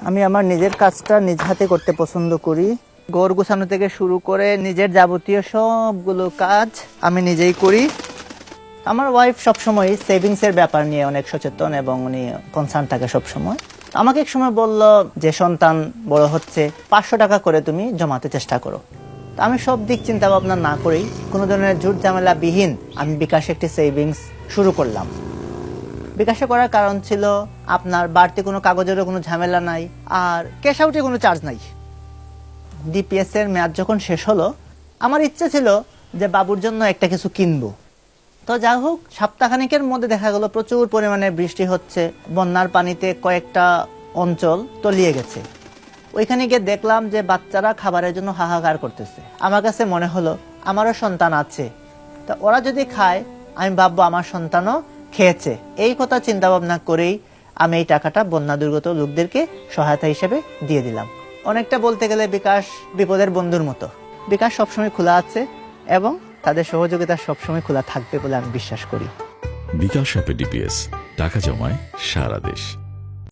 আমি আমার নিজের কাজটা নিজ হাতে করতে পছন্দ করি। ঘর গোছানো থেকে শুরু করে নিজের যাবতীয় সবগুলো কাজ আমি নিজেই করি। আমার ওয়াইফ সবসময় সেভিংসের ব্যাপার নিয়ে অনেক সচেতন এবং উনি কনসার্ন থাকে সবসময়। আমাকে এক সময় বলল যে সন্তান বড় হচ্ছে, 500 টাকা করে তুমি জমাতে চেষ্টা করো। আমি সব দিক চিন্তা ভাবনা না করেই কোনো ধরনের ঝুট ঝামেলা বিহীন আমি বিকাশে একটি সেভিংস শুরু করলাম। বিকাশে করার কারণ ছিল আপনার বাড়তি কোনো কাগজেরও কোনো ঝামেলা নাই, আর ক্যাশ আউটে কোনো চার্জ নাই। ডিপিএস এর মেয়াদ যখন শেষ হলো, আমার ইচ্ছে ছিল যে বাবুর জন্য একটা কিছু কিনবো। তো যা হোক, সপ্তাহখানেকের মধ্যে দেখা গেল প্রচুর পরিমাণে বৃষ্টি হচ্ছে, বন্যার পানিতে কয়েকটা অঞ্চল তলিয়ে গেছে। ওইখানে গিয়ে দেখলাম যে বাচ্চারা খাবারের জন্য হাহাকার করতেছে। আমার কাছে মনে হলো আমারও সন্তান আছে, তা ওরা যদি খায় আমি ভাববো আমার সন্তানও খেয়েছে। এই কথা চিন্তা ভাবনা করেই আমি এই টাকাটা বন্যা দুর্গত লোকদেরকে সহায়তা হিসেবে দিয়ে দিলাম। অনেকটা বলতে গেলে বিকাশ বিপদের বন্ধুর মতো। বিকাশ সবসময় খোলা আছে এবং তাদের সহযোগিতা সবসময় খোলা থাকবে বলে আমি বিশ্বাস করি। বিকাশ অ্যাপে ডিপিএস টাকা জমায় সারা দেশ।